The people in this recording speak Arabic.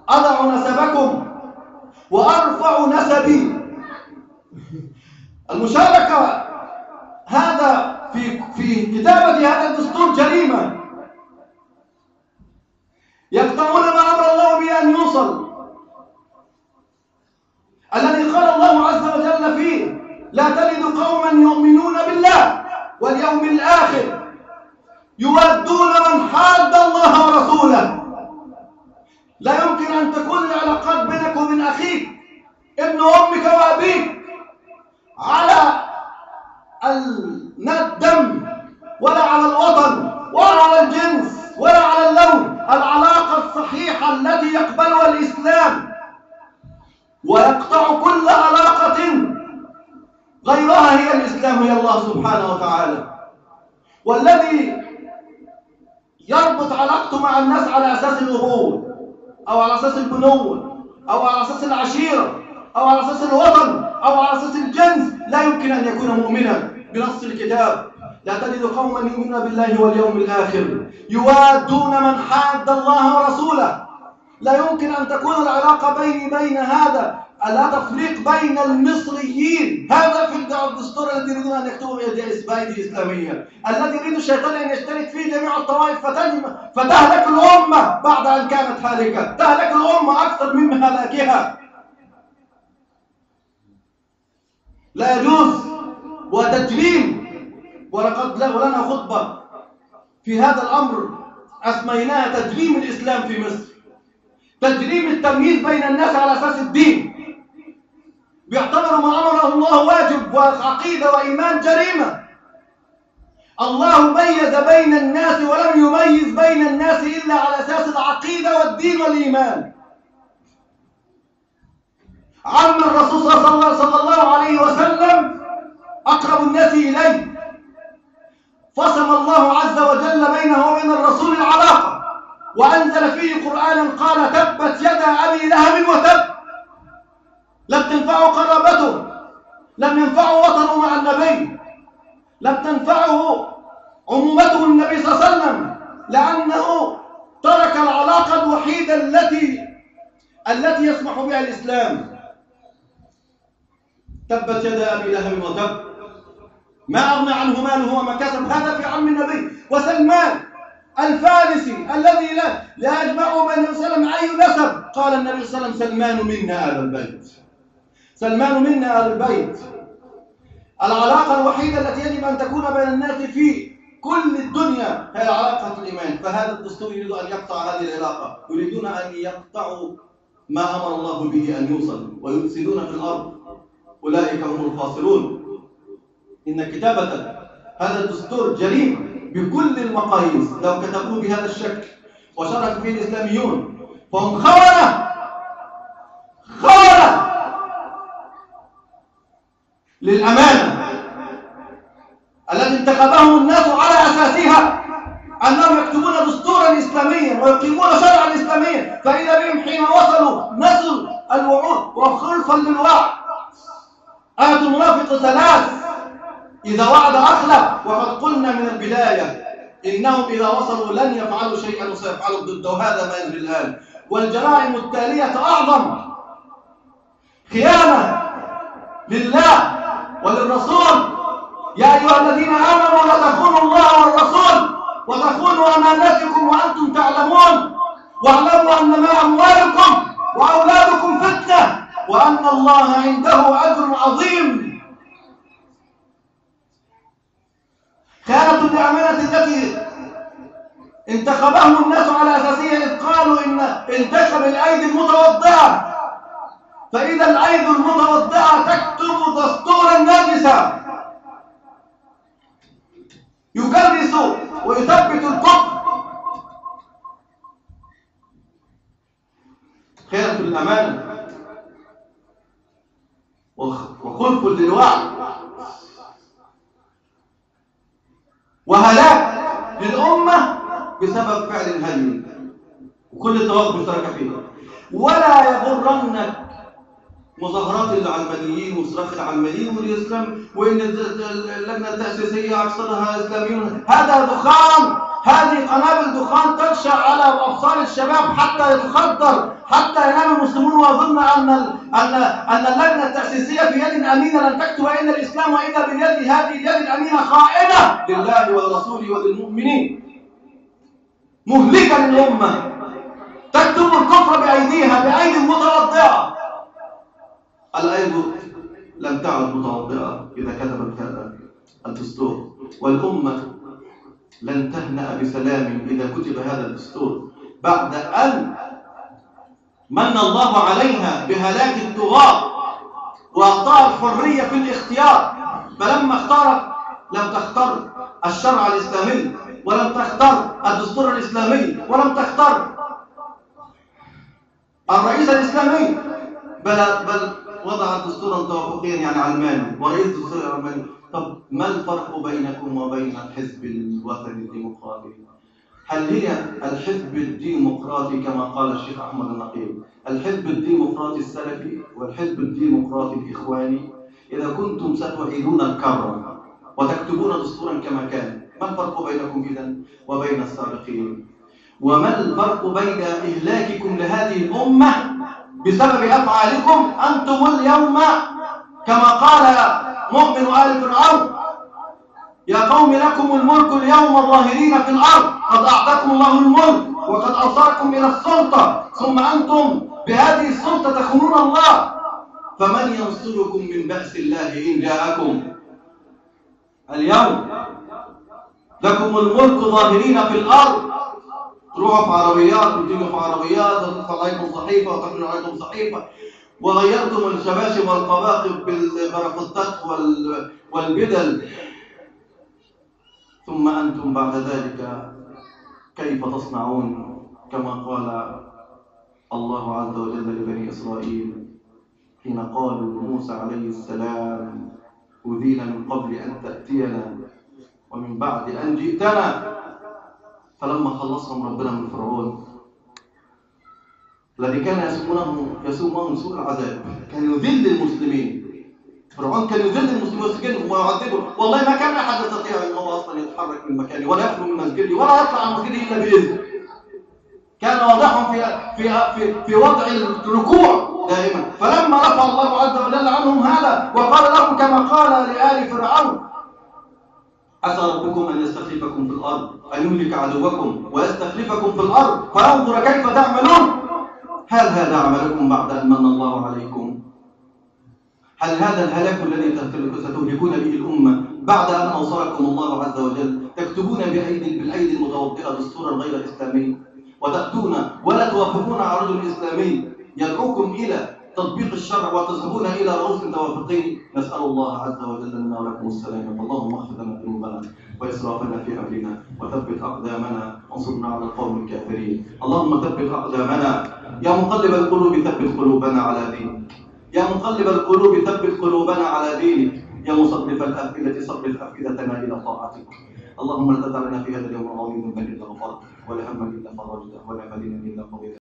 أضع نسبكم وأرفع نسبي. المشاركة هذا في كتابة هذا الدستور جريمة. يقطعون ما أمر الله به أن يوصل، الذي قال الله عز وجل فيه: لا تجد قوما يؤمنون بالله واليوم الآخر يودون من حاد الله ورسوله. لا يمكن أن تكون العلاقات بينك وبين أخيك ابن أمك وأبيك على الدم ولا على الوطن ولا على الجنس ولا على اللون. العلاقة الصحيحة التي يقبلها الإسلام ويقطع كل علاقة غيرها هي الإسلام، هي الله سبحانه وتعالى. والذي يربط علاقته مع الناس على أساس الأبوة أو على أساس البنوة أو على أساس العشيرة أو على أساس الوطن أو على أساس الجنس لا يمكن أن يكون مؤمنا بنص الكتاب. لا تجد قوما يؤمنون بالله واليوم الآخر يوادون من حاد الله ورسوله. لا يمكن أن تكون العلاقة بيني بين هذا، لا تفريق بين المصريين. هذا في الدستور الذي يريدون أن يكتبوا بأيدي إسلامية، الذي يريد الشيطان أن يشترك فيه جميع الطوائف فتهلك الأمة بعد أن كانت هالكة، تهلك الأمة أكثر من هلاكها. لا يجوز، وتجريم. ولقد لنا خطبة في هذا الأمر أسميناها تجريم الإسلام في مصر. تجريم التمييز بين الناس على أساس الدين، بيعتبروا ما أمره الله واجب وعقيدة وإيمان جريمة. الله ميز بين الناس ولم يميز بين الناس إلا على أساس العقيدة والدين والإيمان. عم الرسول صلى الله عليه وسلم أقرب الناس إليه، فصم الله عز وجل بينه وبين الرسول العلاقة، وأنزل فيه قرآنا قال: تبت يدا أبي لهب وتب. لم تنفعه قرابته، لم ينفعه وطنه مع النبي، لم تنفعه عمومته النبي صلى الله عليه وسلم، لأنه ترك العلاقة الوحيدة التي يسمح بها الإسلام. تبت يدا أبي لهب وتب، ما أغنى عنه ماله وما كسب. هذا في عم النبي. وسلمان الفارسي الذي لا يجمعه بين النبي صلى الله عليه وسلم أي نسب، قال النبي صلى الله عليه وسلم: سلمان منا آل البيت، سلمان منا آل البيت. العلاقة الوحيدة التي يجب أن تكون بين الناس في كل الدنيا هي علاقة الإيمان. فهذا الدستور يريد أن يقطع هذه العلاقة، يريدون أن يقطعوا ما أمر الله به أن يوصل ويفسدون في الأرض. أولئك هم الفاصلون. إن كتابة هذا الدستور جريمة بكل المقاييس. لو كتبوه بهذا الشكل وشارك فيه الإسلاميون فهم خونة للأمانة التي انتخبهم الناس على أساسها، أنهم يكتبون دستورا إسلاميا ويقيمون شرعا إسلاميا، فإذا بهم حين وصلوا نسوا الوعود وخلفا للوعد. آية المنافق 3: إذا وعد أخلف. وقد قلنا من البداية إنهم إذا وصلوا لن يفعلوا شيئا وسيفعلوا ضده، وهذا ما يجري الآن. والجرائم التالية أعظم: خيانة لله وللرسول. يا أيها الذين آمنوا لا تخونوا الله والرسول وتخونوا أماناتكم وأنتم تعلمون، واعلموا أنما أموالكم وأولادكم فتنة وأن الله عنده أجر عظيم. خيانة الأمانة التي انتخبهم الناس على أساسها، إذ قالوا إن انتخب الأيدي المتوضعة، فإذا الأيدي المتوضعة تكتب دستورا نجسا يكرس ويثبت الكفر. خيانة الأمانة وخلف للوعد وهلاك للأمة بسبب فعل الهدم، وكل الطوائف مشتركة فيه. ولا يغرنك مظاهرات العلمانيين وصراخ العلمانيين والإسلام، وإن اللجنة التأسيسية أكثرها إسلاميون. هذا دخان، هذه قنابل دخان تنشأ على أبصار الشباب حتى يتخدر، حتى ينام المسلمون ويظن أن اللجنة التأسيسية في يد أمينة لن تكتب إلا الإسلام، وإذا باليد هذه اليد الأمينة خائنة لله ولرسوله وللمؤمنين، مهلكة للأمة، تكتب الكفر بأيديها، بأيدي متوضئة. الأيد لم تعد متوضئة إذا كتبت هذا الدستور، والأمة لن تهنأ بسلام إذا كتب هذا الدستور، بعد أن من الله عليها بهلاك الطغاة وأعطاها الحرية في الاختيار. فلما اختارت لم تختار الشرع الإسلامي، ولم تختار الدستور الإسلامي، ولم تختار الرئيس الإسلامي، بل وضع دستورا توافقيا يعني علماني ورئيس دستور علماني. طب ما الفرق بينكم وبين الحزب الوطني الديمقراطي؟ هل هي الحزب الديمقراطي كما قال الشيخ أحمد النقيب الحزب الديمقراطي السلفي والحزب الديمقراطي الإخواني؟ إذا كنتم ستعيدون الكرة وتكتبون دستورا كما كان، ما الفرق بينكم إذن وبين السابقين؟ وما الفرق بين إهلاككم لهذه الأمة بسبب أفعالكم أنتم اليوم، كما قال مؤمن آل فرعون: يا قوم لكم الملك اليوم ظاهرين في الأرض، قد أعطاكم الله الملك وقد أوصاكم إلى السلطة، ثم أنتم بهذه السلطة تخونون الله، فمن ينصركم من بأس الله إن جاءكم؟ اليوم لكم الملك ظاهرين في الأرض، تروحوا في عربيات وتيجوا في عربيات وتدفع عليكم صحيفة وتحملوا عليكم صحيفة، وغيرتم الشباشب والقباقب بالبرافطات والبدل، ثم أنتم بعد ذلك كيف تصنعون؟ كما قال الله عز وجل لبني إسرائيل حين قالوا لموسى عليه السلام: أوذينا من قبل أن تأتينا ومن بعد أن جئتنا. فلما خلصهم ربنا من فرعون الذي كان يسومهم سوء العذاب، كان يذل المسلمين. فرعون كان يذل المسلمين ويسجنهم ويعذبهم، والله ما كان أحد يستطيع أن هو أصلا يتحرك من مكانه ولا يخرج من مسجده ولا يطلع عن مسجده إلا بإذن. كان واضحهم في وضع الركوع دائما. فلما رفع الله عز وجل عنهم هذا وقال لهم كما قال لآل فرعون: عسى ربكم أن يستخلفكم في الأرض، أن يهلك عدوكم ويستخلفكم في الأرض فينظر كيف تعملون. هل هذا عملكم بعد أن من الله عليكم؟ هل هذا الهلاك الذي ستهلكون به الأمة بعد أن أوصلكم الله عز وجل تكتبون بالأيدي المتوطئة دستورا غير إسلامي، وتأتون ولا توافقون على رجل إسلامي يدعوكم إلى تطبيق الشرع وتذهبون إلى رؤوس توافقين؟ نسأل الله عز وجل لنا ولكم السلامة. اللهم اغفر لنا ذنوبنا وإسرافنا في أمرنا وثبت أقدامنا وانصرنا على القوم الكافرين. اللهم ثبت أقدامنا، يا مقلب القلوب ثبت قلوبنا على دينك، يا مقلب القلوب ثبت قلوبنا على دينك، يا مصرف الأفئدة صرف أفئدتنا إلى طاعتك. اللهم لا تدع لنا في هذا اليوم عظيم ذنبا إلا غفرته، ولا هما إلا فرجته، ولا مدينا إلا قضيته.